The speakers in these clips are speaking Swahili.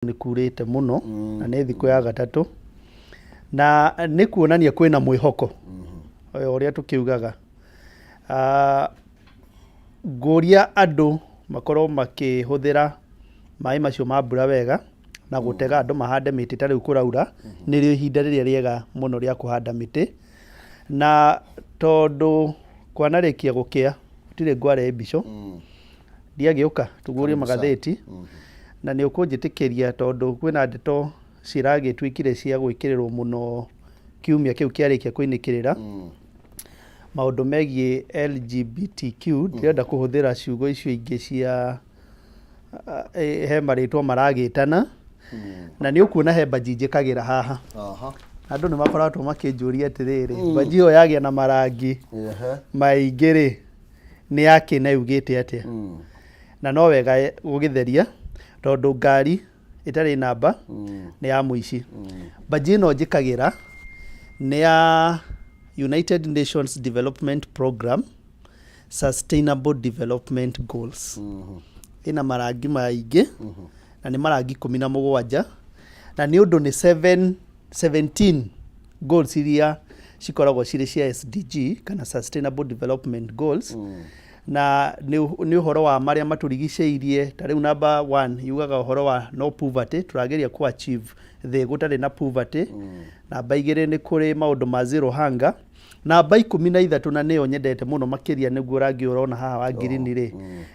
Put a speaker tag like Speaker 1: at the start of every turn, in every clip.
Speaker 1: Ni kurite muno na nä thikå ya gatatå na nä kuonania kwĩna mwĩhoko ũrĩa tũkiugaga ngũria andũ makorwo makĩhũthĩra maĩ macio ma mbura wega na gũtega andũ mahande mĩtĩ ta rĩu kũraura nĩrĩo ihinda rĩrĩa rĩega mũno rĩa kũhanda mĩtĩ na tondũ kwanarĩkia gũkĩa gũtirĩ ngware mbico ndiagĩũka tũgurie magathĩti na nĩ ũkũnjĩtĩkĩria tondũ kwĩna ndeto ciragĩtuĩkire cia gwĩkĩrĩrwo mũno kiumia kĩu kĩarĩkia kũinĩkĩrĩra maũndũ megiĩ LGBTQ ndĩrenda kũhũthĩra ciugo icio ingĩ cia he marĩtwa maragĩtana na nĩ ũkuona he mbanji njĩkagĩra haha andũ nĩ makoretwo makĩnjũria atĩrĩrĩ mbanji ĩyo yagĩa na marangi maingĩ-rĩ nĩ yake na yugĩte atĩa na no wega gũgĩtheria tondũ ngari itarĩ namba nĩ ya mũici mbanji ĩno njĩkagĩra nĩ ya United Nations Development Program Sustainable Development Goals ĩna marangi maingĩ na nĩ marangi 17 na nĩ ũndũ nĩ 17 goals iria cikoragwo cirĩ cia SDG kana Sustainable Development Goals na nĩ ũhoro wa marĩa matũrigicĩirie ta rĩu number 1 yugaga ũhoro wa no poverty tũrageria ku achieve thĩ gũtarĩ na poverty namba 2 nĩ kũrĩ maũndũ ma zero hunger namba 13 na nĩyo nyendete mũno makĩria nĩguo rangi ũrona haha wa green-rĩ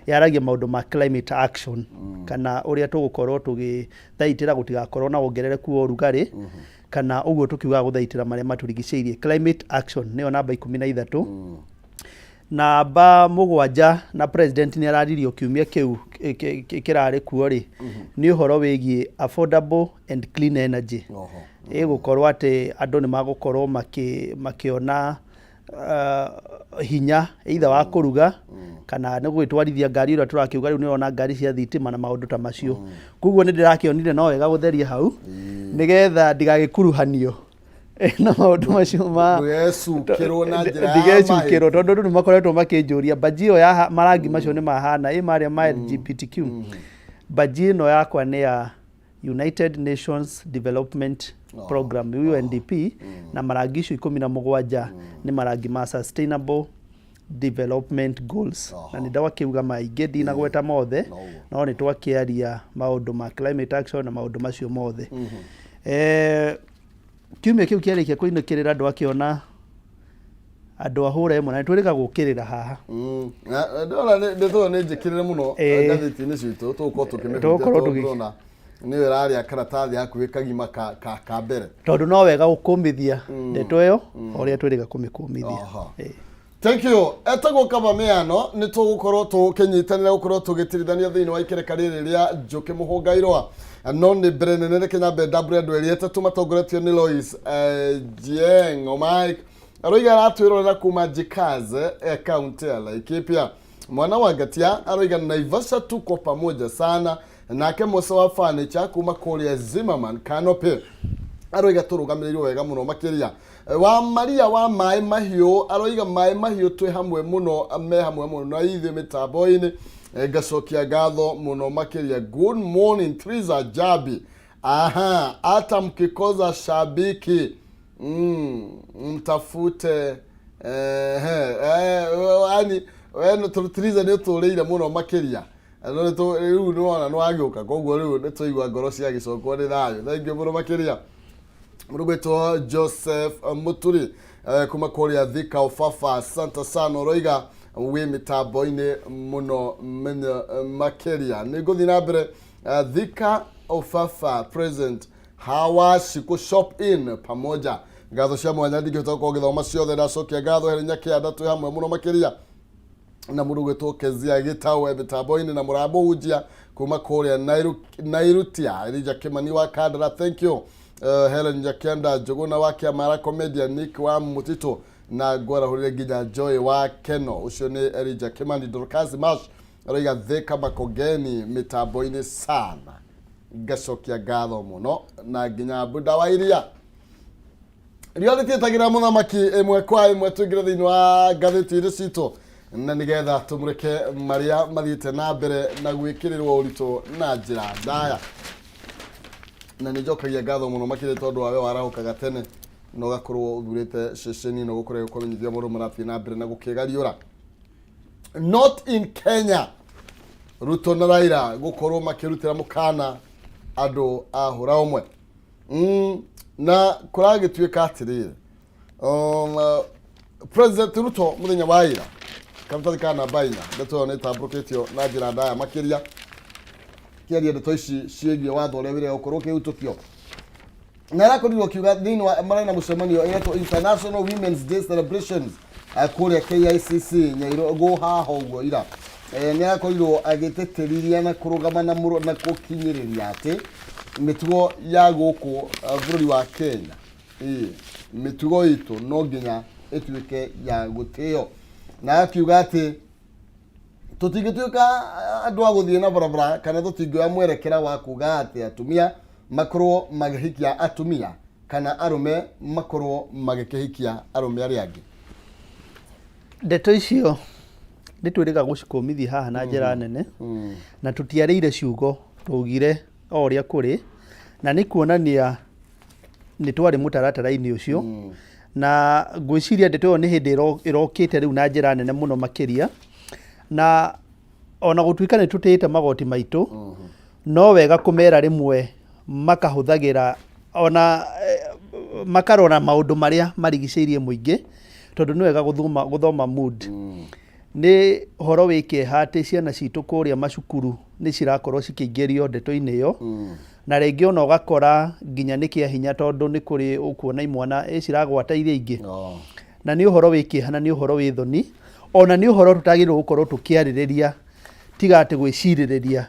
Speaker 1: yaragia maũndũ ma climate action kana ũrĩa tũgũkorwo tũgĩthaitĩra gũtigakorwo na wongerereku wa ũrugarĩ kana ũguo tũkiugaga gũthaitĩra marĩa matũrigicĩirie climate action nĩyo namba 13 namba 7 na president nĩ araririo kiumia kĩu kĩrarĩ kuo-rĩ nĩ ũhoro wĩgiĩ affordable and clean energy ĩgũkorwo atĩ andũ nĩ magũkorwo makĩona hinya either wa kũruga kana nĩ gwĩtwarithia ngari ũrĩa tũrakiuga rĩu nĩũrona ngari cia thitima na maũndũ ta macio koguo nĩ ndĩrakĩonire no wega gũtheria hau nĩgetha ndigagĩkuruhanio na maũndũ macio ma ndigecukĩrwo tondũ andũ nĩ makoretwo makĩnjũria mbanji ĩyo ya marangi macio nĩ mahana marĩa ma LGBTQ mbanji ĩno yakwa nĩ ya United Nations Development Program UNDP na marangi icio 17 nĩ marangi ma Sustainable Development Goals na nĩ ndakiuga maingĩ ndinagweta mothe no nĩ twakĩaria maũndũ ma climate action na maũndũ macio mothe kiumia kĩu kĩarĩkia kũinũkĩrĩra andũ akĩona andũ ahũra ĩmwe na nĩtwĩrĩga gũkĩrĩra haha
Speaker 2: ndona nĩ njĩkĩrĩre mũno ngathĩti-inĩ citũ tũgũkorwo tũkĩmĩrona nĩ ĩrarĩa karatathi hakuhĩ kagima ka mbere
Speaker 1: tondũ no wega gũkũmithia ndeto ĩyo ũrĩa twĩrĩga kũmĩkũmithia
Speaker 2: thank you etagwo Kameme ano nĩ tũgũkorwo tũkĩnyitanĩra gũkorwo tũgĩtirithania thĩinĩ wa ikereka rĩrĩ rĩa Njũkĩ Mũhũngairwa no nĩ mbere nene reke nyambe ndambũre andũ erĩ atatũ matongoretio nĩ Lois Jieng Mike aroiga aratwĩrorera kuma Jikaze kaunti ya Laikipia mwana wa Gatia aroiga Naivasha tuko pamoja sana nake Musa wa Furniture kuma kũrĩa Zimmerman Kanope aroiga tũrũgamĩrĩirwo wega mũno makĩria wa Maria wa maĩ mahiũ aroiga maĩ mahiũ twĩ hamwe mũno me hamwe mũno na ithuĩ mĩtambo-inĩ ngacokia ngatho mũno makĩria good morning Triza Jabi hata mkikoza shabiki mtafute yani weno Triza nĩ ũtũrĩire mũno makĩria rĩu nĩwona nĩwagĩũka koguo rĩu nĩtũigua ngoro ciagĩcokwo nĩ thayũ thengiũ mũno makĩria mũrũgwĩtwo Joseph Muturi kuma kũrĩa Thika Ufafa asante sana ũroiga wĩ mĩtambo-inĩ mũno makĩria nĩ ngũthiĩ na mbere Thika Ufafa present hawa siku shop in pamoja ngatho cia mwanya ndingĩhota gũkorwo gĩthoma ciothe ndacokia ngatho Herinya Kĩanda twĩ hamwe mũno makĩria na mũrũgwĩtwo Kezia Gĩtawe mĩtambo-inĩ na mũrambo hunjia kuma kũrĩa Nairutia Elija Kimani wa Kandara thank you Helen Jakenda Jogona wa Kĩamara comedian Nick wa Mutito na ngwarahũrĩre nginya Joy wa Keno ũcio nĩ Elija Kimani Dorcas Mash aroiga Thika Makongeni mĩtambo-inĩ sana ngacokia ngatho mũno na nginya Buda wa Iria rĩo rĩtĩtagĩra mũthamaki ĩmwe kwa ĩmwe tũingĩre thĩinĩ wa ngathĩti-inĩ citũ na nĩgetha tũmũrĩke marĩa mathiĩte na mbere na gwĩkĩrĩrwo ũritũ na njĩra ndaya na nä njokagia ngatho må no makä rä tondå wawe warahokaga tene no gakorwo thurä te ceceni no gå korwo kåmenyithia må ndå marathiä na mbere na gå kä gariå not in Kenya. Ruto na Raila gå korwo makä rutä ra må kana andå a hå ra ũmwe na kå ragä tuä ka atä rä President Ruto må thenya wa ira karatathi ka namba 4 ndeto ĩyo nĩ ĩtambũrũkĩtio na njĩra ndaya makĩria kĩaria ndeto ici ciĩgiĩ watho ũrĩa wĩrĩga gũkorwo ũkĩhĩtũkio na arakorirwo kiuga thĩinĩ wa marĩ na mũcemanio ĩretwo International Women's Day Celebrations kũrĩa KICC Nyairogo haha ũguo ira nĩ arakorirwo agĩtĩtĩrithia na kũrũgama na gũkinyĩrĩria atĩ mĩtugo ya gũkũ bũrũri wa Kenya mĩtugo itũ no nginya ĩtuĩke ya gũtĩo na akiuga atĩ tũtingĩtuĩka andũ a gũthiĩ na barabara kana tũtingĩoya mwerekera wa kuga atĩ atumia makorwo magĩhikia atumia kana arũme makorwo magĩkĩhikia arũme arĩa angĩ.
Speaker 1: Ndeto icio nĩ twĩrĩga gũcikũmithia haha na njĩra nene na tũtiarĩire ciugo twaugire o ũrĩa kũrĩ na nĩ kuonania nĩ twarĩ mũtaratara-inĩ ũcio na ngwĩciria ndeto ĩyo nĩ hĩndĩ ĩrokĩte rĩu na njĩra nene mũno makĩria na ona gũtuĩka nĩ tũtĩĩte magoti maitũ no wega kũmera rĩmwe makahũthagĩra ona makarora maũndũ marĩa marigicĩirie mũingĩ tondũ nĩ wega gũthoma mood nĩ horo wĩkĩeha atĩ ciana citũ kũrĩa macukuru nĩ cirakorwo cikĩingĩrio ndeto-inĩ ĩyo na rĩngĩ ona ũgakora nginya nĩ kĩa hinya tondũ nĩ kũrĩ ũkuona imwana ciragwata iria ingĩ na nĩ ũhoro wĩkĩeha na nĩ ũhoro wĩ thoni ona nĩ ũhoro tũtagĩrĩirwo gũkorwo tũkĩarĩrĩria tiga atĩ gwĩcirĩrĩria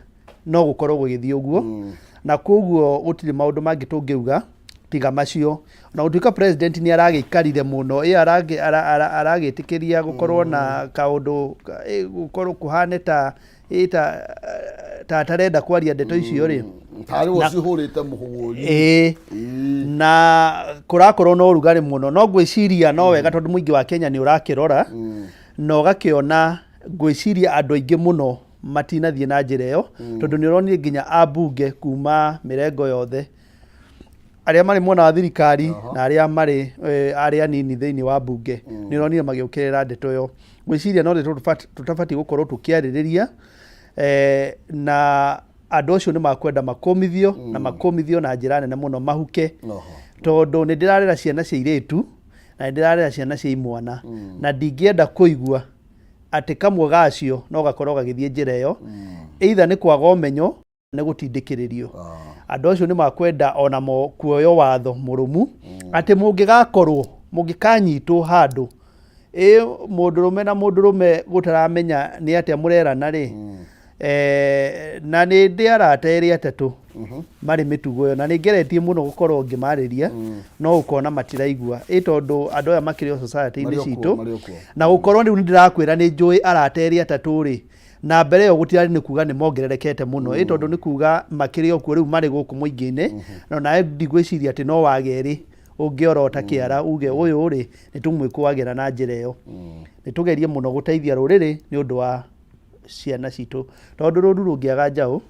Speaker 1: no gũkorwo gũgĩthiĩ ũguo na koguo gũtirĩ maũndũ mangĩ tũngĩuga tiga macio na gũtuĩka president nĩ aragĩikarire mũno aragĩtĩkĩria gũkorwo na kaũndũ gũkorwo kũhane ta atarenda kwaria ndeto icio rĩ na kũrakorwo no ũrugarĩ mũno no ngwĩciria no wega tondũ mũingĩ wa Kenya nĩ ũrakĩrora na ũgakĩona ngwĩciria andũ aingĩ mũno matinathiĩ na njĩra ĩyo tondũ nĩ ũronire nginya ambunge kuma mĩrengo yothe arĩa marĩ mwena wa thirikari na arĩa marĩ arĩa anini thĩinĩ wa mbunge nĩ ũronire magĩũkĩrĩra ndeto ĩyo ngwĩciria no tũtabatiĩ gũkorwo tũkĩarĩrĩria na andũ acio nĩ makwenda makũmithio na njĩra nene mũno mahuke tondũ nĩ ndĩrarera ciana cia airĩtu na nĩ ndĩrarera ciana cia imwana na ndingĩenda kũigua atĩ kamwe gacio no gakorwo gagĩthiĩ njĩra ĩyo either nĩ kwaga ũmenyo nĩ gũtindĩkĩrĩrio andũ acio nĩ makwenda onamo kuoyo watho mũrũmu atĩ mũngĩkanyitwo handũ mũndũrũme na mũndũrũme gũtaramenya nĩ atĩa mũrerana rĩ na nĩ ndĩ arata erĩ atatũ marĩ mĩtugo ĩyo na nĩ ngeretie mũno gũkorwo ngĩmarĩria no ũkona matiraigua tondũ andũ aya makĩrĩ o society-inĩ citũ na gũkorwo rĩu nĩ ndĩrakwĩra nĩ njũĩ arata erĩ atatũ rĩ na mbere ĩyo gũtirarĩ nĩ kuga nĩ mongererekete mũno tondũ nĩ kuga makĩrĩ o kuo rĩu marĩ gũkũ mũingĩ-inĩ na nawe ndigwĩciria atĩ no wagerĩ ũngĩorota kĩara uge ũyũ rĩ nĩ tũmwĩkũagĩra na njĩra ĩyo nĩ tũgerie mũno gũteithia rũrĩrĩ nĩ ũndũ wa ciana citũ tondũ rũru rũngĩaga njaũ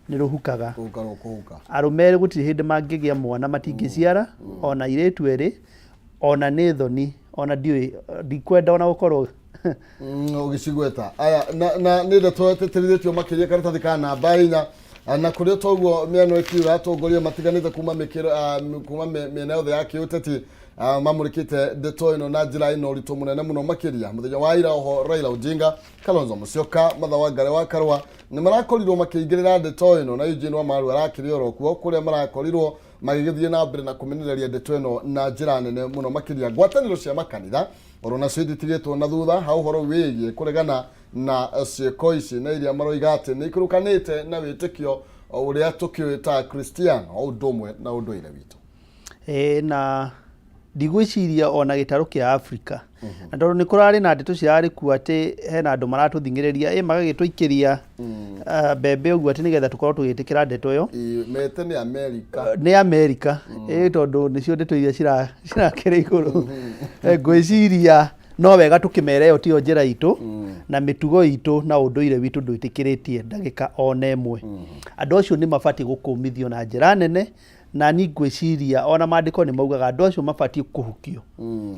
Speaker 1: nĩ rũhukaga arũme gũtirĩ hĩndĩ mangĩgĩa mwana matingĩciara ona airĩtu erĩ ona nĩ thoni ona ndikwenda ona gũkorwo
Speaker 2: ũgĩcigweta aya na nĩ ndeto tũtĩrithĩtio makĩria karatathi ka namba 4 na kũrĩa toguo mĩena ĩkiuga atongoria matiganĩte kuma mĩena yothe ya kĩũteti mamũrĩkĩte ndeto ĩno na njĩra ĩno ũritũ mũnene mũno makĩria mũthenya wa ira oho Raila Odinga Kalonzo Musyoka Martha Wangari wa Karua nĩ marakorirwo makĩingĩrĩra ndeto ĩno na Eugene Wamalwa arakĩrĩ oro kuo kũrĩa marakorirwo magĩgĩthiĩ na mbere na kũmenereria ndeto ĩno na njĩra nene mũno makĩria ngwatanĩro cia makanitha oro na ciĩtĩtigĩtwo na thutha ha ũhoro wĩgiĩ kũregana na ciĩko ici na iria maroiga atĩ nĩ ikũrũkanĩte na wĩtĩkio ũrĩa tũkĩũĩ ta Christian o ũndũ ũmwe na ũndũire witũ
Speaker 1: na ndigwĩciria ona gĩtarũ kĩa Africa na tondũ nĩ kũrarĩ na ndeto cirarĩ kuo atĩ hena andũ maratũthingĩrĩria magagĩtũikĩria mbembe ũguo atĩ nĩgetha tũkorwo tũgĩtĩkĩra ndeto ĩyo
Speaker 2: mete
Speaker 1: nĩ Amerika tondũ nĩcio ndeto iria cirakĩrĩ igũrũ ngwĩciria no wega tũkĩmera ĩyo tiyo njĩra itũ na mitugo itu na unduire witu ndwitikiretie ndagika ona emwe andu acio ni mabati gukumithio na njira nene na ni ngwiciria ona mandiko ni maugaga andu acio mabati kuhukio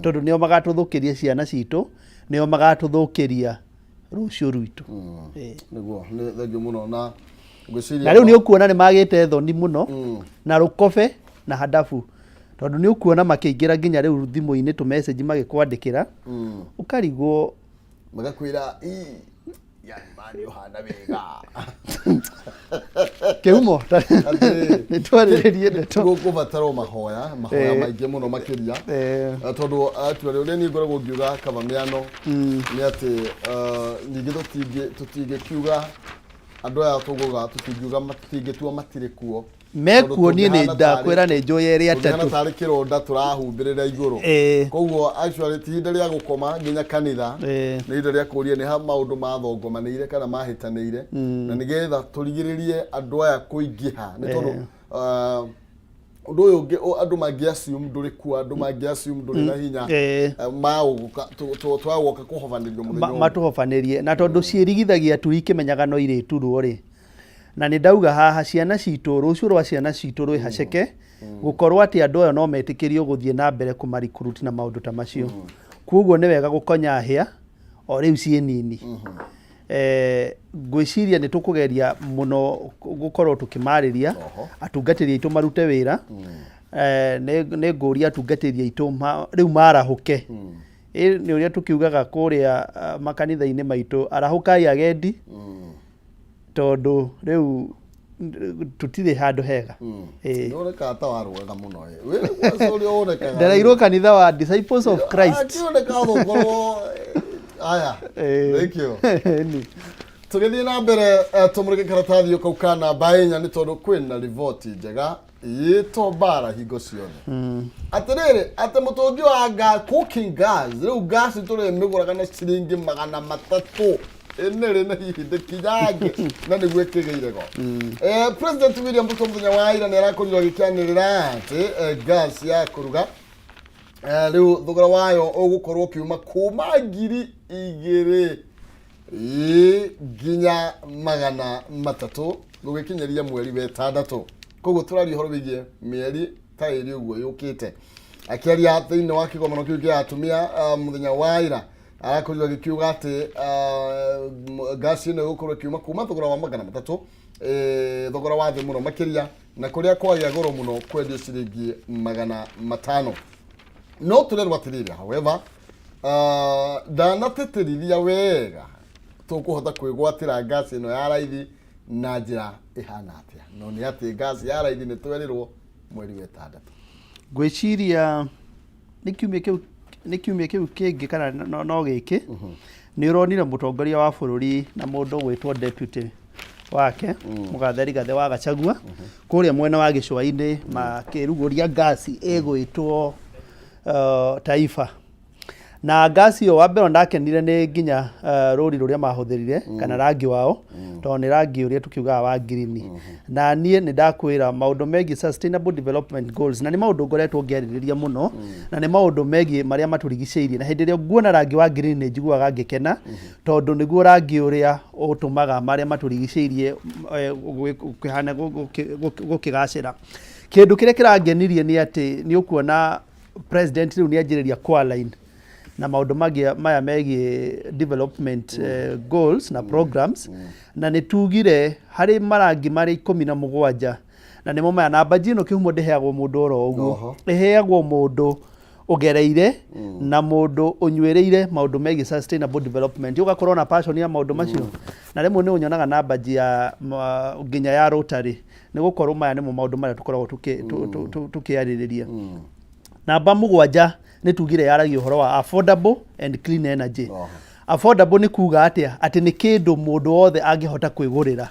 Speaker 1: tondu nio magatuthukiria ciana citu nio magatuthukiria rucio rwitu
Speaker 2: niguo ni thengio muno na ngwiciria
Speaker 1: na riu ni ukuona ni magite thoni muno na rukobe na hadafu tondu ni ukuona makiingira nginya riu thimu-ini tu message magikwandikira ukarigwo
Speaker 2: magakwira yani mani uhana wega
Speaker 1: keumo ni twaririe ndeto
Speaker 2: gukubataro mahoya maingi muno makiria tondu atware uri ni ngoragwo ngiuga Kameme ni ati ningi tutinge kiuga andu aya tuguga tutingiuga matinge tuo matire kuo
Speaker 1: mekuo ni ndakwira ni njoye ri atatu
Speaker 2: tari kironda turahumbirira iguru koguo actually tihinda ria gukoma nginya kanitha ni hinda ria kuria ni ha maundu mathogomanire kana mahitanire na nigetha turigiririe andu aya kuingiha ni tondu undu uyu ungi andu mangiassume nduri kuo andu mangiassume nduri na hinya mauguka twagoka kuhobanirio muthenya
Speaker 1: matuhobanirie na tondu ciirigithagia tu ikimenyaga no iritu ruo na ni ndauga haha ciana citu rucio rwa ciana citu rwi haceke gukorwo ati andu ayo no metikirio guthie na mbere kumaricruit na maundu ta macio kuoguo ni wega gukonya hia o riu cie nini ngwiciria ni tukugeria muno gukorwo tukimariria atungatiri itu marute wira ni nguria atungatiri itu riu marahuke ni uria tukiugaga kuria makanitha-ini maitu arahukai agendi tondu riu tutire handu hega
Speaker 2: noneka ta warugaga muno we wasori oneka
Speaker 1: ndarairwo kanitha wa Disciples of Christ
Speaker 2: oneka thogorwo aya thank you tugithie na mbere tumurike karatathi ukauka namba inya ni tondu kwina rivoti njega yito bara hingo ciothe atiriri ati mutungi wa cooking gas riu gas turi miguraga na ciringi 300 enere na hinde kinyage na ni gwekegeire go President William Ruto muthenya wa ira ni arakorirwo gikianirira ati gas ya kuruga riu thogora wayo ugukorwo kiuma kuma 2,000 nginya 300 gugikinyeria mweri wa 6 koguo turari horo wigie mieri ta iri uguo yukite akiaria thiini wa kigomano kiu kia atumia muthenya wa ira arakorirwo gikiuga ati gas ino gukorwo kiuma kuma thogora wa 300 thogora wa thi muno makiria na kuria kwagia goro muno kwendio ciringi 500 no turerwa atiriri however ndanateterithia wega tukuhota kwigwatira gas ino ya raithi na njira ihana atia no ni ati gas ya raithi ni twerirwo mweri wa 6
Speaker 1: gwiciria ni kiumia kiu kingi kana no giki ni uronire mutongoria wa bururi na mundu gwitwo deputy wake mugatheri gathe wa Gachagua kuria mwena wa Gicua-ini makiruguria gas igwitwo Taifa na gas yo wambere ndakenire ni nginya rori ruria mahuthirire kana rangi wao to ni rangi uria tukiuga wa green na nie ni ndakwira maundu megi sustainable development goals na ni maundu ngoretwo ngiaririria muno na ni maundu megi maria maturigiceirie na hindi ria nguona rangi wa green ni njiguaga ngikena tondu niguo rangi uria utumaga maria maturigiceirie kwihana gukigacira kindu kiria kirangenirie ni ati ni ukuona president riu ni anjiriria qualine na maundu maya megi development goals na programs na nitugire hari marangi mari 17 na nimo maya namba jino kihumo ndeheagwo mundu oro uguo eheagwo mundu ugereire na mundu unywereire maundu megi sustainable development ugakorwo na passion ya maundu macio na rimwe ni unyonaga namba ya nginya ya Rotary ni gukorwo maya nimo maundu mara tukoragwo tukiaririria namba 7 nitugire yaragi uhoro wa affordable and clean energy affordable ni kuga ati ni kindu mundu wothe angihota kwigurira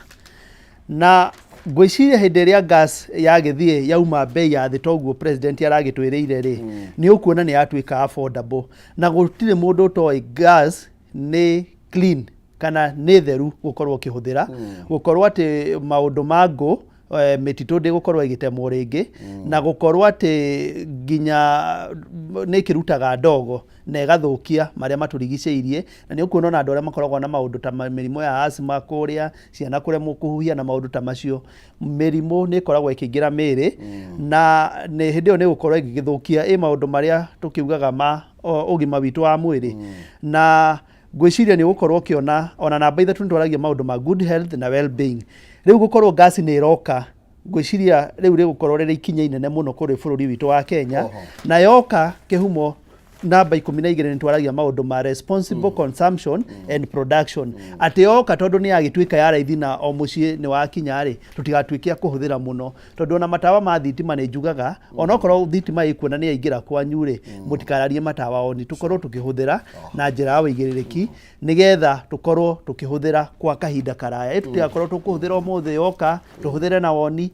Speaker 1: na gwiciria hindi ria gas yagithie yauma bei ya thi toguo president aragitwiriire ri ni ukuona ni yatuika affordable na gutire mundu toy gas ni clean kana ni theru gukorwo kihuthira gukorwo ati maundu mangu mĩtitũ ndĩgũkorwo ĩgĩtemwo rĩngĩ na gũkorwo atĩ nginya nĩ ĩkĩrutaga ndogo na ĩgathũkia marĩa matũrigicĩirie, na nĩ ũkuona andũ arĩa makoragwo na maũndũ ta mĩrimũ ya asthma kũrĩa, ciana kũremwo kũhuhia na maũndũ ta macio, mĩrimũ nĩ ĩkoragwo ĩkĩingĩra mĩĩrĩ na hĩndĩ ĩyo nĩ gũkorwo ĩgĩthũkia maũndũ marĩa tũkiugaga ma ũgima witũ wa mwĩrĩ. Na ngwĩciria nĩ gũkorwo ũkĩona ona namba ithatũ nĩtwaragia maũndũ ma good health na well being. Rĩu gũkorwo gasi nĩ ĩroka, ngwĩciria rĩu rĩgũkorwo rĩrĩ ikinya inene mũno kũrĩ bũrũri witũ wa Kenya. Na yoka kĩhumo namba 12 nĩtwaragia maũndũ ma responsible consumption and production. Atĩ yoka tondũ nĩ yagĩtuĩka ya raithi na o mũciĩ nĩ wakinya rĩ, tũtigatuĩke a kũhũthĩra mũno, tondũ ona matawa ma thitima nĩ njugaga ona okorwo thitima ĩkuona nĩ yaingĩra kwanyu rĩ, mũtikararie matawa oni, tũkorwo tũkĩhũthĩra na njĩra ya ũigĩrĩrĩki nĩgetha tũkorwo tũkĩhũthĩra kwa kahinda karaya. Tũtigakorwo tũkũhũthĩra ũmũthĩ yoka tũhũthĩre na woni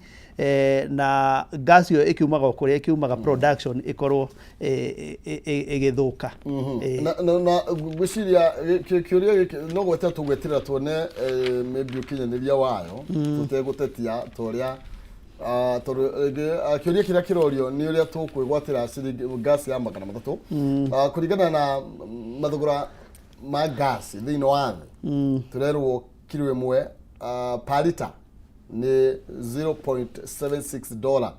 Speaker 1: na gas ĩyo ĩkiumaga kũrĩa ĩkiumaga production ĩkorwo ĩgĩthũka.
Speaker 2: Na gwĩciria kĩũria gĩkĩ no gweta tũgweterera tuone maybe ũkinyanĩria wayo tũtegũtetia torĩa kĩũria kĩrĩa kĩrorio nĩ ũrĩa tũkwĩgwatĩra gas ya magana matatũ kũringana na mathogora ma gas thĩinĩ wa thĩ. Tũrerwo kilo ĩmwe per liter ni $0.76.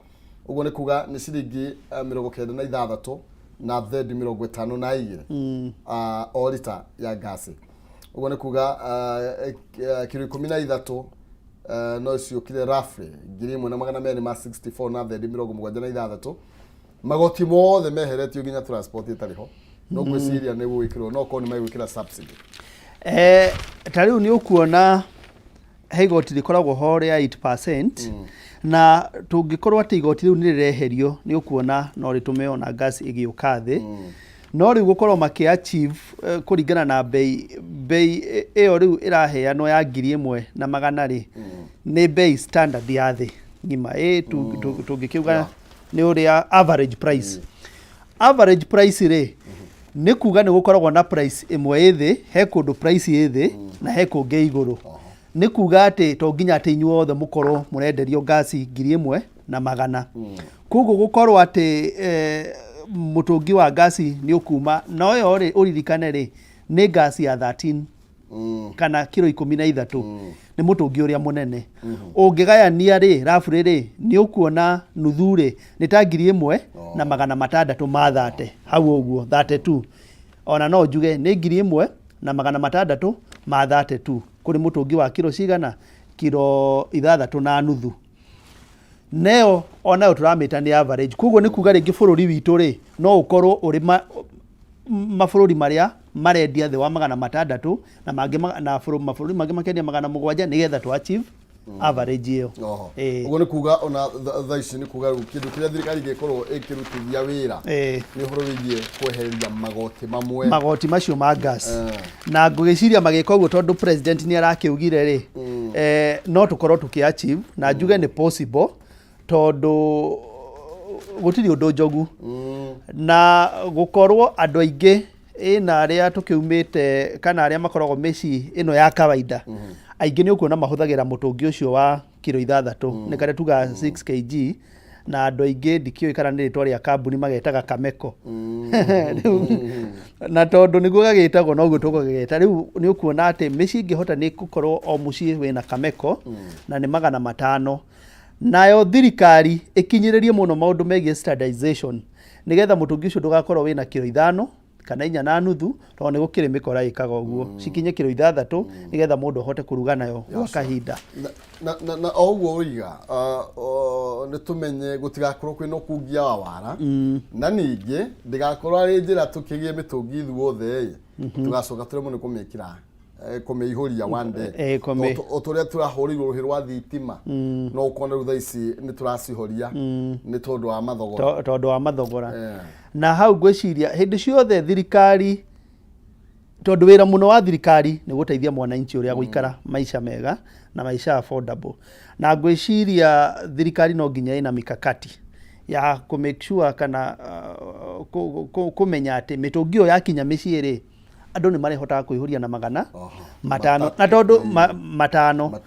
Speaker 2: Uguo ni kuga ni ciringi 96 na thedi 52 o lita ya gasi. Uguo ni kuga kilo 13 no ciokire roughly 1,264 na thedi 76. Magoti mothe meheretio nginya transport itariho. No gwĩciria nĩ gwĩkĩrwo no ko nĩ megwĩkĩra subsidy.
Speaker 1: Ta rĩu nĩ ũkuona he igoti rĩkoragwo ho rĩa 8%, na tũngĩkorwo atĩ igoti rĩu nĩ rĩreherio nĩ ũkuona no rĩtũme ona gas ĩgĩũka thĩ. No rĩu gũkorwo makĩ-achieve kũringana na bei ĩyo rĩu ĩraheanwo ya 1,100 rĩ, nĩ bei standard ya thĩ ngima. Tũngĩkiuga nĩ ũrĩa average price. Average price rĩ nĩ kuga nĩ gũkoragwo na price ĩmwe ĩthĩ, he kũndũ price ĩthĩ na he kũngĩ igũrũ. Nĩ kuga atĩ to nginya atĩ inyuothe mũkorwo mũrenderio gasi 1,100. Koguo gũkorwo atĩ mũtũngi wa gasi nĩ ũkuma no yo rĩ ũririkane rĩ nĩ gasi ya 13 kana kilo 13 nĩ mũtũngi ũrĩa mũnene. Ũngĩgayania rĩ rafu rĩ nĩ ũkuona nuthu rĩ nĩ ta 1,600 ma 30 hau ũguo 32. Ona no njuge nĩ 1,600 ma 32 kuri mũtũngi wa kilo cigana kilo 6.5. Neo onayo tũramĩta nĩ average. Koguo nĩ kuga rĩngĩ bũrũri witũ rĩ no ũkorwo ũrĩ mabũrũri marĩa marendia thĩ wa 600 na mangĩ na mabũrũri mangĩ makendia 700 nĩgetha tu achieve average ĩyo.
Speaker 2: Ũguo nĩ kuga ona thaa ici nĩ kuga kĩndũ kĩrĩa thirikari ĩngĩkorwo ĩkĩrutithia wĩra nĩ ũhoro wĩgiĩ kweheria magoti
Speaker 1: macio ma gas. Na ngwĩciria magĩka ũguo tondũ president nĩ arakĩugire rĩ no tũkorwo tũkĩ-achieve na njuge nĩ possible tondũ gũtirĩ ũndũ njogu na gũkorwo andũ aingĩ na arĩa tũkiumĩte kana arĩa makoragwo mĩciĩ ĩno ya kawaida aingĩ nĩ ũkuona mahũthagĩra mũtũngi ũcio wa kilo 6 nĩ kare tuga 6 kg na andũ aingĩ ndikĩũĩ kana nĩ rĩtwa rĩa kambuni magetaga Kameko. Na tondũ nĩguo gagĩtagwo noguo tũgagĩgeta rĩu nĩ ũkuona atĩ mĩciĩ ingĩhota nĩ gũkorwo o mũciĩ wĩna Kameko na nĩ 500. Nayo thirikari ĩkinyĩrĩrie mũno maũndũ megiĩ standardization nĩgetha mũtũngi ũcio ndũgakorwo wĩna kilo 5 kana 4.5 tondũ nĩ gũkĩrĩ mĩkora ĩkaga ũguo cikinye kilo 6 nĩgetha mũndũ ahote kũruga nayo gwa kahinda.
Speaker 2: Na o ũguo ũiga nĩ tũmenye gũtigakorwo kwĩna ũkungia wa wara na ningĩ ndĩgakorwo arĩ njĩra tũkĩgie mĩtũngi ithuothe tũgacoka tũremwo nĩ kũmĩkĩra kũmĩihũria one day ũtũrĩa tũrahũrĩirwo rũhĩ rwa thitima no ũkona rĩu thaa ici nĩ tũracihoria nĩ tondũ wa mathogora. Na hau ngwĩciria hĩndĩ ciothe thirikari tondũ wĩra mũno wa thirikari nĩ gũteithia mwananchi ũrĩa gũikara maica mega na maica affordable, na ngwĩciria thirikari no nginya ĩna mikakati ya make sure kana kũmenya atĩ mĩtũngi ĩyo yakinya mĩciĩ rĩ
Speaker 1: andũ nĩ marehotaga kwĩhũria na magana matano na tondũ matano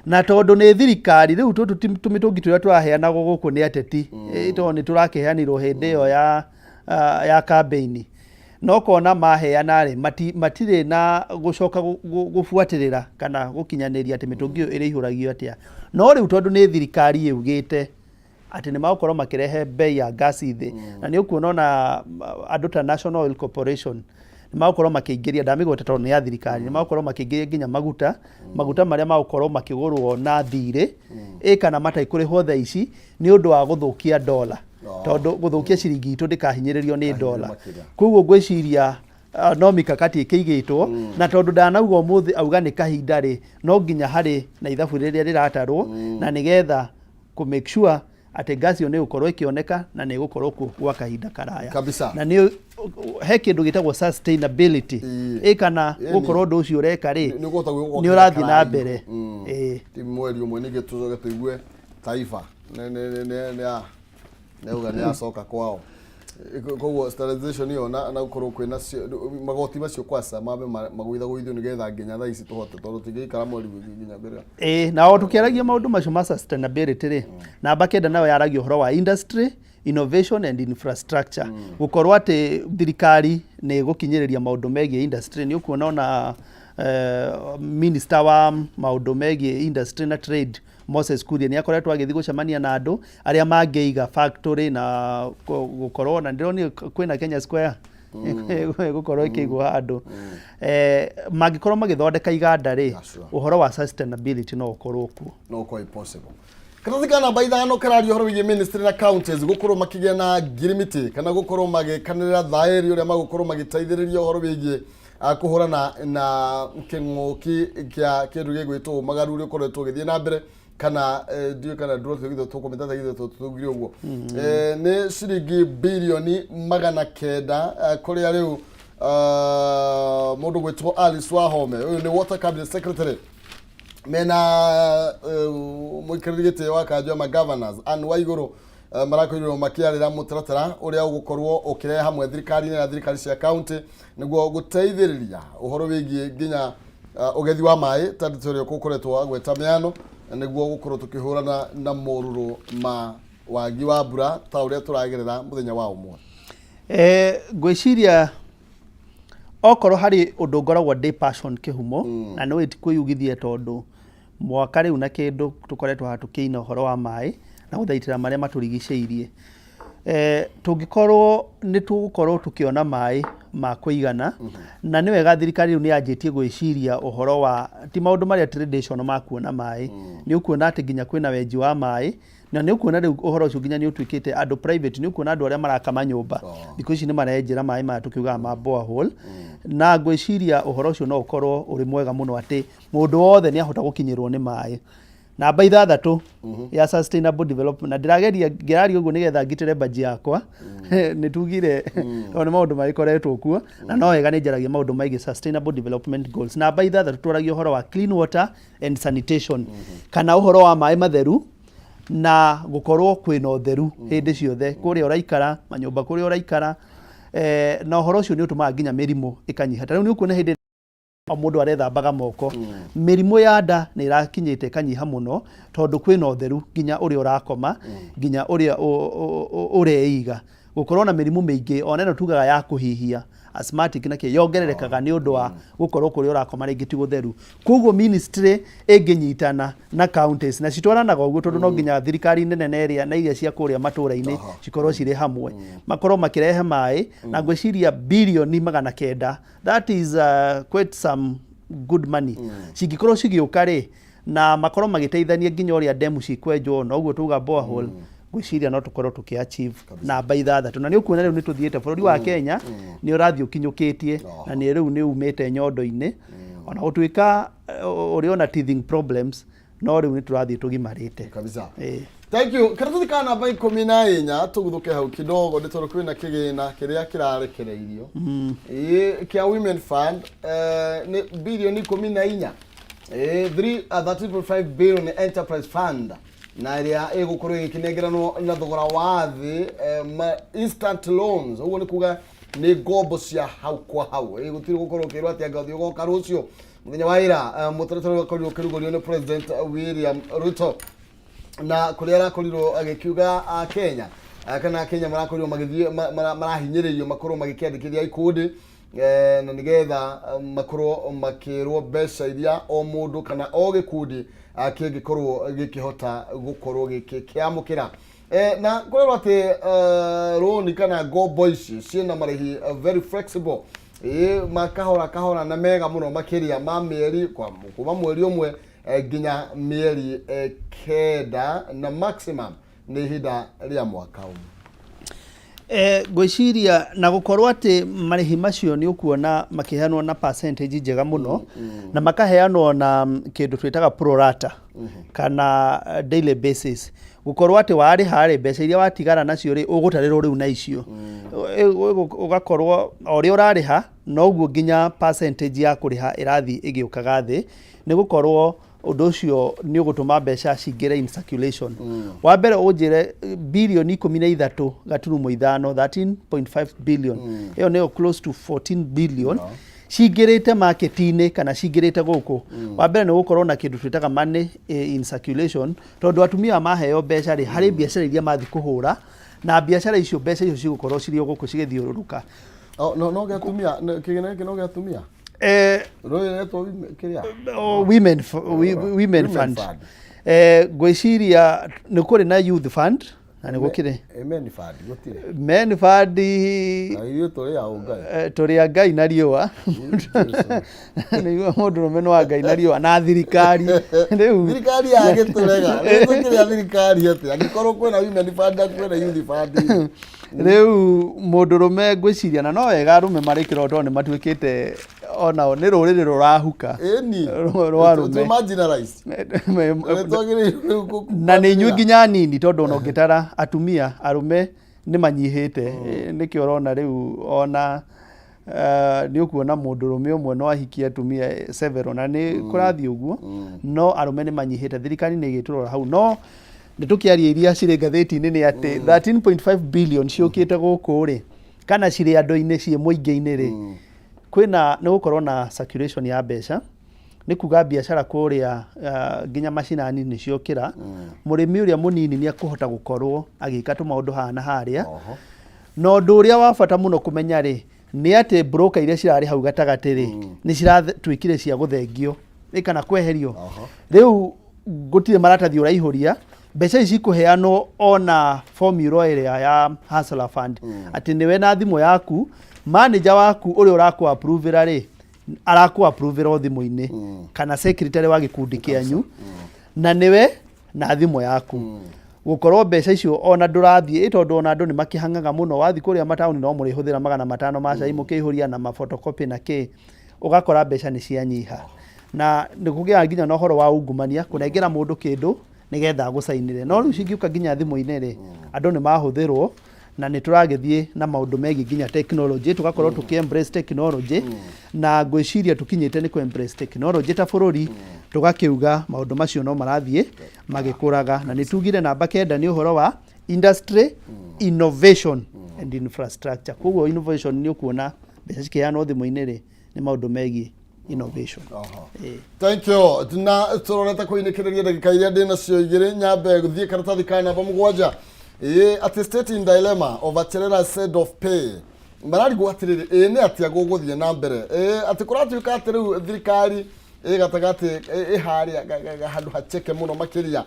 Speaker 1: na tondũ nĩ thirikari rĩu tũmĩtũngi tũrĩa tũraheanagwo gũkũ nĩ ateti tondũ nĩ tũrakĩheanirwo hĩndĩ ĩyo ya campaign no kona maheana rĩ matirĩ na gũcoka gũbuatĩrĩra kana gũkinyanĩria atĩ mĩtũngi ĩyo ĩrĩihũragio atĩa no rĩu tondũ nĩ thirikari yugĩte atĩ nĩ magũkorwo makĩrehe bei ya gasi thĩ na nĩ ũkuona na andũ ta National Oil Corporation nĩ magũkorwo makĩingĩria ndamĩgweta tondũ nĩ ya thirikari nĩ magũkorwo makĩingĩria nginya maguta marĩa magũkorwo makĩgũrwo na thirĩ kana mataikũrĩhwo thaa ici nĩ ũndũ wa gũthũkia dola tondũ gũthũkia ciringi itũ ndĩkahinyĩrĩrio nĩ dola koguo ngwĩciria no mikakati ĩkĩigĩtwo na tondũ ndanauga ũmũthĩ auga nĩ kahinda rĩ no nginya harĩ na ithabu rĩrĩa rĩratarwo na nĩgetha kũ make sure atĩ gasi ĩyo nĩ gũkorwo ĩkĩoneka na nĩ gũkorwo gwa kahinda karaya na nĩ he kĩndũ gĩtagwo sustainability kana gũkorwo ũndũ ũcio ũreka rĩ nĩ ũrathiĩ na mbere
Speaker 2: ti mweri ũmwe nĩ gĩtũcoke tũigue taifa neuga nĩ acoka kwao koguo sterilization ĩyo na gũkorwo kwĩna magoti macio kwasa mabe magũithagwo nĩ getha nginya thaa ici tũhote tondũ tingĩikara mweri nginya mbere
Speaker 1: na o tũkĩaragia maũndũ macio ma sustainability rĩ namba kenda nayo yaragia ũhoro wa industry innovation and infrastructure gũkorwo atĩ thirikari nĩ gũkinyĩrĩria maũndũ megiĩ industry nĩ ũkuona ona minister wa maũndũ megiĩ industry na trade Moses Kuria nĩ akoretwo agĩthiĩ gũcemania na andũ arĩa mangĩiga factory na gũkorwo na ndĩroni kwĩna Kenya Square gũkorwo ĩkĩigwo handũ mangĩkorwo magĩthondeka iganda rĩ ũhoro wa sustainability no ũkorwo kuo
Speaker 2: no quite possible kana thikana baithano karario horo wĩgiĩ ministry na counties gũkorwo makĩgĩa na ngirimiti kana gũkorwo magĩkanĩrĩra thaĩri ũrĩa magũkorwo magĩteithĩrĩria horo wĩgiĩ kũhũrana na kĩng'ũki kĩa kĩndũ gĩgwĩtwo magaruri ũkoretwo ũgĩthiĩ na mbere kana ndiyo kana ndrothi githo tukometa githo tugire uguo ni ciringi bilioni 900 kuria riu mundu gwetwo Alice Wahome uyu ni water cabinet secretary mena muikarigite wa kanjwa ma governors and waiguru marakorirwo makiarira mutaratara uria ugukorwo ukireha hamwe thirikari na thirikari cia county niguo guteithiriria uhoro wigie nginya ugethi wa mai territory kukoretwo gweta miano niguo gukorwo tukihurana na moruru ma wagi wa mbura ta uria turagerera muthenya wa umwe
Speaker 1: ngwiciria okorwo hari undu ngoragwo day passion kihumo na no itikuyugithie tondu mwaka riu na kindu tukoretwo hatukiina uhoro wa mai na guthaitira maria maturigiceirie tungikorwo ni tugukorwo tukiona mai ma kuigana na ni wega thirikari riu ni yanjitie gwiciria uhoro wa ti maundu maria traditional ma kuona mai ni ukuona ati nginya kwina wenji wa mai na ni ukuona riu uhoro ucio nginya ni utwikite andu private ni ukuona andu aria marakama nyumba because ni marenjera mai ma tukiuga ma borehole na gwiciria uhoro ucio no ukorwo uri mwega muno ati mundu wothe ni ahota gukinyirwo ni mai namba 6 ya sustainable development na ndirageria ngirari uguo nigetha ngitire baji yakwa ni tugire ona maundu maikoretwo kuo na no wega ni njaragia maundu maigi sustainable development goals namba 6 turagia uhoro wa clean water and sanitation kana uhoro wa mai matheru na gukorwo kwina utheru hindi ciothe kuria uraikara manyumba kuria uraikara na uhoro ucio ni utumaga nginya mirimo ikanyiha riu ni ukuona hindi mundu arethambaga moko mirimu ya nda ni irakinyite kanyiha muno tondu kwina utheru nginya uria urakoma nginya uria ureiga gukorwo na mirimu mingi ona no tugaga ya kuhihia asthmatic nake yongererekaga ni undu wa gukorwo kuria urakoma ringi ti gutheru koguo ministry inginyitana na counties na citwaranaga uguo tondu no nginya thirikari nene area na iria cia kuria matura-ini cikorwo cire hamwe makorwo makirehe mai na gwiciria bilioni 900 that is quite some good money cingikorwo cigiuka ri na makorwo magiteithania nginya uria demu cikwenjwo na uguo tuga borehole gwiciria no tukorwo tukiachieve namba 6 na ni ukuona riu ni tuthiete bururi wa Kenya ni urathi ukinyukitie na ni riu ni umite nyondo-ini ona gutuika uri ona teething problems no riu ni turathi tugimarite
Speaker 2: kabisa thank you karatuthi kana namba 14 tuguthuke hau kidogo ni tondu kwina kigina kiria kirarekereirio kia women fund ni bilioni 14 3.5 billion enterprise fund na iria igukorwo ikinegeranwo na thogora wa thi instant loans uguo ni kuga nĩ ngombo cia hau kwa hau gũtirĩ gũkorwo kĩrwo atĩ anga ũthiĩ ũgoka rũciũ mũthenya wa ira mũtaratara ũkorirwo ũkĩrugũrio nĩ President William Ruto na kũrĩa arakorirwo agĩkiuga Kenya kana Kenya marakorirwo magĩthiĩ marahinyĩrĩrio makorwo magĩkĩandĩkithia ikundi na nigetha makorwo makĩrwo mbeca iria o mũndũ kana o gĩkundi kĩngĩkorwo gĩkĩhota gũkorwo gĩkĩamũkĩra na kũrerwo atĩ roni kana ngombo ici ciĩna marĩhi very flexible makahora na mega mũno makĩria ma mĩeri kuma mweri ũmwe nginya mĩeri kenda na maximum nĩ ihinda rĩa mwaka ũmwe.
Speaker 1: Gwĩciria na gũkorwo atĩ marĩhi macio nĩ ũkuona makĩheanwo na percentage njega mũno na makaheanwo na kĩndũ twĩtaga pro rata kana daily basis gũkorwo atĩ warĩha rĩ mbeca iria watigara nacio rĩ ũgũtarĩrwo rĩu na icio ũgakorwo o ũrĩa ũrarĩha noguo nginya percentage ya kũrĩha ĩrathiĩ ĩgĩũkaga thĩ nĩ gũkorwo ũndũ ũcio nĩ ũgũtũma mbeca cingĩre in circulation. Wa mbere ũnjĩre bilioni 13 gaturumo ithano 13.5 billion ĩyo nĩyo close to 14 billion cingĩrĩte market-inĩ kana cingĩrĩte gũkũ. Wa mbere nĩ gũkorwo na kĩndũ twĩtaga money in circulation tondũ atumia maheo mbeca rĩ harĩ biacara iria mathi kũhũra na biacara icio mbeca icio cigũkorwo cirĩ gũkũ cigĩthiũrũrũka.
Speaker 2: No gĩatumia kĩgĩna gĩkĩ no gĩatumia
Speaker 1: women fund gwĩciria nĩ kũrĩ na youth fund na nĩ gũkĩrĩ men fund tũrĩ a Ngai na riũa nĩguo mũndũrũme no Ngai na riũa na thirikari rĩu
Speaker 2: thirikari yagĩtũrega rĩu thirikari atĩ angĩkorwo kwĩna women fund kwĩna youth fund
Speaker 1: rĩu mũndũrũme ngwĩciria na no wega arũme marĩkĩrwo tondũ nĩ matuĩkĩte onao nĩ rũrĩrĩ rũrahuka na nĩ inyuĩ nginya nini tondũ ona ũngĩtara atumia arũme nĩ manyihĩte nĩkĩo ũrona rĩu ona nĩ ũkuona mũndũrũme ũmwe no ahikie atumia several na nĩ kũrathiĩ ũguo no arũme nĩ manyihĩte thirikari nĩ ĩgĩtũrora hau no nĩ tũkĩaria iria cirĩ ngathĩti-inĩ nĩ atĩ 13.5 billion ciũkĩte gũkũ rĩ kana cirĩ andũ-inĩ ciĩ mũingĩ-inĩ rĩ kwĩna nĩ gũkorwo na circulation ya mbeca nĩ kuga biacara kũrĩa nginya macinani nĩ ciokĩra mũrĩmi ũrĩa mũnini nĩ akũhota gũkorwo agĩka tũmaũndũ haha na harĩa na ũndũ ũrĩa wa bata mũno kũmenya rĩ nĩ atĩ broker iria cirarĩ hau gatagatĩ rĩ nĩ ciratwĩkire cia gũthengio kana kweherio rĩu gũtirĩ maratathi ũraihũria mbeca ici kũheanwo ona formula ĩrĩa ya hustler fund atĩ nĩwe na thimũ yaku manager waku ũrĩa ũrakũ approve rĩ arakũ approve o thimũ-inĩ kana secretary wa gĩkundi kĩanyu na nĩwe na thimũ yaku gũkorwo mbeca icio ona ndũrathiĩ tondũ ona andũ nĩ makĩhangaga mũno wathiĩ kũrĩa mataũni no mũrĩhũthĩra 500 ma cai mũkĩihũria na mafotocopy na kĩ ũgakora mbeca nĩ cianyiha na nĩ kũgĩa nginya na ũhoro wa ungumania kũnengera mũndũ kĩndũ nĩgetha gũcainĩre no rĩu cingĩũka nginya thimũ-inĩ rĩ andũ nĩ mahũthĩrwo na nĩ tũragĩthiĩ na maũndũ megiĩ nginya technology tũgakorwo tũkĩ-embrace technology na ngwĩciria tũkinyĩte nĩ kũ-embrace technology ta bũrũri tũgakĩuga maũndũ macio no marathiĩ magĩkũraga na nĩ tugire namba 9 nĩ ũhoro wa industry innovation and infrastructure koguo innovation nĩ ũkuona mbeca cikĩheanwo thimũ-inĩ rĩ nĩ maũndũ megiĩ innovation.
Speaker 2: Thank you. Na tũroreta kũinĩkĩrĩria ndagĩka iria ndĩnacio igĩrĩ nyambe gũthiĩ karatathi ka namba 7 at a state in dilemma of a terror said of pay mararigwo atĩrĩrĩ nĩ atĩa gũgũthiĩ na mbere atĩ kũratuĩka atĩ rĩu thirikari gatagatĩ harĩa handũ hacheke mũno makĩria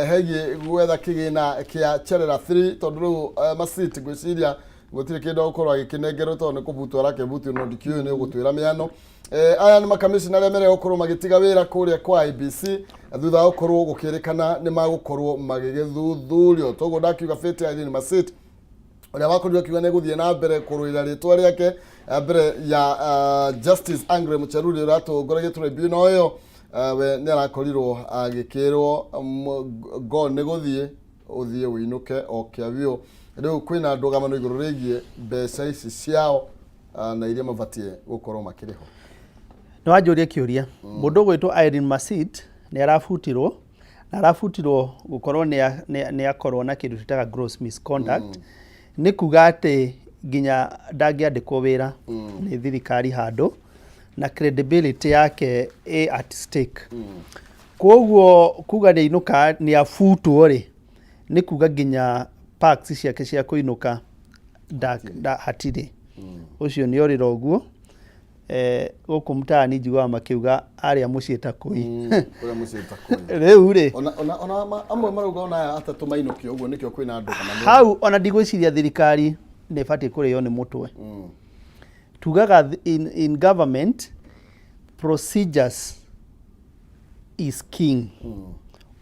Speaker 2: hegiĩ gwetha kĩgĩna kĩa Cherera 3 tondũ rĩu maciti ngwĩciria gũtirĩ kĩndũ gũkorwo agĩkĩnengerwo tondũ nĩ kũbutwo arakĩbutio no ndikĩũĩ nĩ ũgũtwĩra mĩano aya nĩ makamĩcina arĩa merĩ gũkorwo magĩtiga wĩra kũrĩa kwa IBC thutha wa gũkorwo gũkĩrĩkana nĩ magũkorwo magĩgĩthuthurio toguo ndakiuga Fete Irene Maciti ũrĩa wakorirwo akiuga nĩ gũthiĩ na mbere kũrũĩra rĩtwa rĩake mbere ya Justice Angre Mucharuri ũratongoragia tribunal ĩyo we nĩ arakorirwo agĩkĩrwo go nĩ gũthiĩ ũthiĩ wĩinũke o kĩavio rĩu kwĩna ndũgamano igũrũ rĩgiĩ mbeca ici ciao na iria mabatie gũkorwo makĩrĩho.
Speaker 1: Nĩ wanjũria kĩũria mũndũ gwĩtwo Irene Maciti nĩ arabutirwo gũkorwo nĩ akorwo na kĩndũ twĩtaga gross misconduct nĩ kuga atĩ ginya ndangĩandĩkwo wĩra nĩ thirikari handũ na credibility yake at stake. Koguo kuga nĩ inuka nĩ afutwo rĩ nĩ kuga ginya parks ciake cia kũinũka hatirĩ. Ũcio nĩ orĩra ũguo gũkũ mtaani njiguaga makiuga arĩa mũciĩ ta kũi. Rĩu rĩ
Speaker 2: ona amwe marauga ona atatũ mainũkio ũguo nĩkĩo kwĩna andũ kana
Speaker 1: hau ona ndigwĩciria thirikari nĩ ĩbatiĩ kũrĩo nĩ mũtwe. Tugaga in government procedures is king.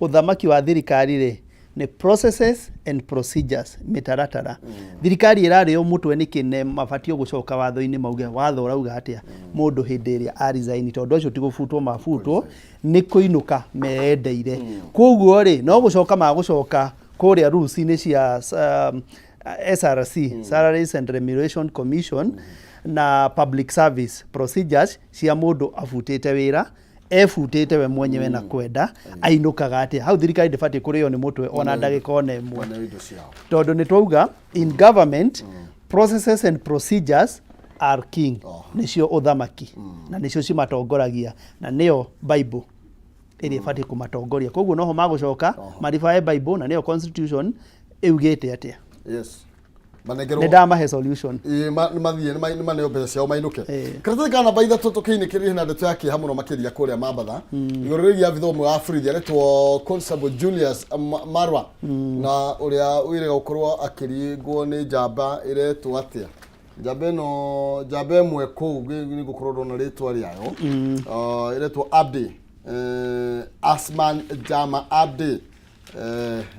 Speaker 1: Uthamaki wa thirikari rĩ nĩ processes and procedures mitaratara. Thirikari ĩrarĩo mũtwe nĩkĩ mabatio gũcoka watho-inĩ mauge watho ũrauga atĩa mũndũ hĩndĩ ĩrĩa a resign tondũ acio ti gũbutwo mabutwo nĩ kũinũka meyendeire. Koguo rĩ no gũcoka magũcoka kũrĩa rules-inĩ cia SRC Salaries and Remuneration Commission na Public Service Procedures cia mũndũ abutĩte wĩra efutĩte we mwenyewe na kwenda ainũkaga atĩa. Hau thirikari ndĩbatiĩ kũrĩo nĩ mũtwe ona ndagĩka ona ĩmwe tondũ nĩ twauga in government processes and procedures are king. Nĩcio ũthamaki na nĩcio cimatongoragia na nĩyo Bible ĩrĩa ĩbatiĩ kũmatongoria. Koguo noho magũcoka maribae Bible na nĩyo constitution ĩugĩte atĩa.
Speaker 2: Yes.
Speaker 1: Nĩ ndamahe solution.
Speaker 2: Mathiĩ nĩ maneo mbeca ciao mainũke. Karatathi kana namba 3 tũkĩinĩkĩrĩrie na ndeto yake hamwe na makĩria kũrĩa Mambatha. Igũrũ rĩgiĩ abitha ũmwe wa borithi arĩtwo Constable Julius Marwa na ũrĩa wĩrĩga gũkorwo akĩringwo nĩ njamba ĩretwo atĩa. Njamba ĩmwe kũu nĩ gũkorwo ndona rĩtwa rĩayo ĩretwo Abdi Asman Jama Abdi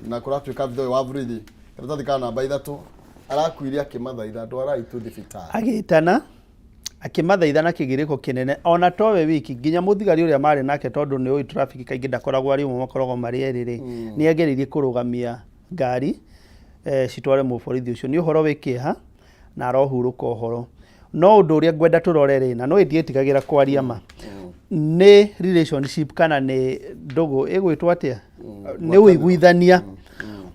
Speaker 2: na kũratuĩka abitha wa borithi. Karatathi kana namba 3 arakuiria akimathaitha ndwara itu thibitari agitana akimathaitha na kigiriko kinene ona towe wiki ginya muthigari uria mari nake tondu ni oi traffic kaingi ndakoragwo ari umwe makoragwo mari eriri ni ageririe kurugamia ngari citware mu borithi ucio ni uhoro wikiha na arohuruka uhoro no undu uria ngwenda turorere na no ithietigagira kwaria ma ni relationship kana ni ndugu igwitwo atia ni uiguithania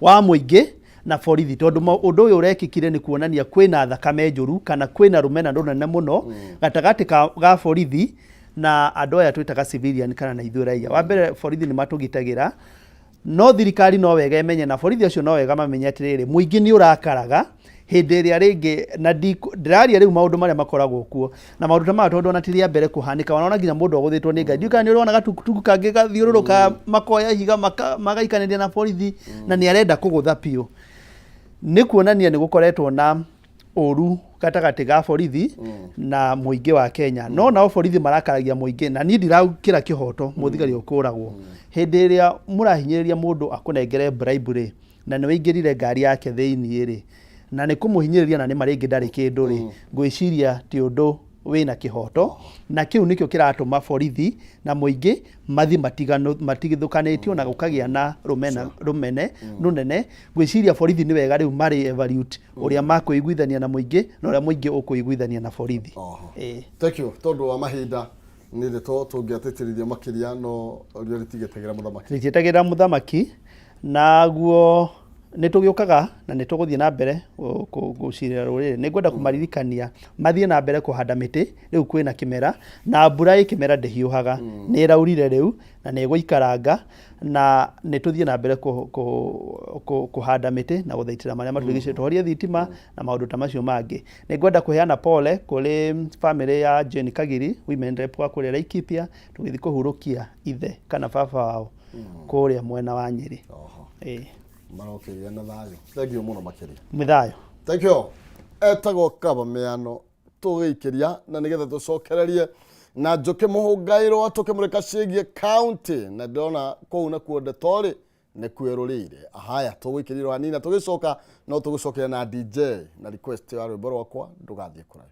Speaker 2: wa muingi na borithi tondu undu uyu urekikire ni kuonania kwina thakame njuru kana kwina rumena runene muno gatagati ga borithi na andu aya twitaga civilian kana na ithuĩ raia. Wa mbere borithi ni matugitagira no thirikari no wega imenye na borithi acio no wega mamenye atiriri muingi ni urakaraga hindi ĩrĩa rĩngĩ na ndiraria rĩu maũndũ marĩa makoragwo kuo na maũndũ ta maya tondu ona ti rĩa mbere kuhanika wanaona nginya mũndũ agũthĩtwo nĩ ngari ndiũka nĩ ũrona gatukutuku kangĩ gathiũrũrũka makoya higa magaikanĩria na borithi na nĩ arenda kũgũtha piũ. Nĩ kuonania nĩ gũkoretwo na ũru gatagati ga borithi na mũingĩ wa Kenya no nao borithi marakaragia mũingĩ na niĩ ndirakĩra kĩhoto mũthigari ũkũragwo hĩndĩ ĩrĩa mũrahinyĩrĩria mũndũ akũnengere bribery na nĩ wĩingĩrire ngari yake thĩinĩ rĩ na nĩ kũmũhinyĩrĩria na nĩ marĩngĩ ndarĩ kĩndũ rĩ ngwĩciria ti ũndũ wĩna kĩhoto na kĩu nĩkĩo kĩratũma borithi na mũingĩ mathi matigithũkanĩtio na gũkagĩa na rũnene. Ngwĩciria borithi nĩ wega rĩu marĩ evaluate ũrĩa makũiguithania na mũingĩ na ũrĩa mũingĩ ũkũiguithania na borithi. Thank you tondu wa mahinda nĩ ndeto tũngĩatĩtĩrithia makĩria no ũrĩa rĩtigĩtagĩra mũthamaki
Speaker 1: rĩtigĩtagĩra mũthamaki naguo nĩ tũgĩũkaga na nĩ tũgũthiĩ na mbere gũcirĩra rũrĩrĩ. Nĩ ngwenda kũmaririkania mathiĩ na mbere kũhanda mĩtĩ rĩu kwĩna kĩmera na mbura ĩkĩmera ndĩhiũhaga nĩ ĩraurire rĩu na nĩ ĩgũikaranga na nĩ tũthiĩ na mbere kũhanda mĩtĩ na gũthaitĩra marĩa matũrigicĩirie tũhorie thitima na maũndũ ta macio mangĩ. Nĩ ngwenda kũheana pole kũrĩ family ya Jane Kagiri women rep wa kũrĩa Laikipia tũgĩthiĩ kũhurũkia ithe kana baba wao kũrĩa mwena wa Nyĩrĩ.
Speaker 2: Marokĩria na thayũ. Thank you mũno makĩria.
Speaker 1: Mĩthayũ.
Speaker 2: Thank you. Etagwo Kameme tũgĩikĩria na nĩgetha tũcokererie na njoke mũhũngaĩrwo tũkĩmũrĩka ciĩgiĩ county na ndĩrona kũu nakuo ndetorĩ nĩ kwĩrũrĩire. Haya tũgĩikĩria hanini na tũgĩcoka no tũgĩcokeria na DJ na request ya rwĩmbo rwakwa ndũgathiĩ kũraya.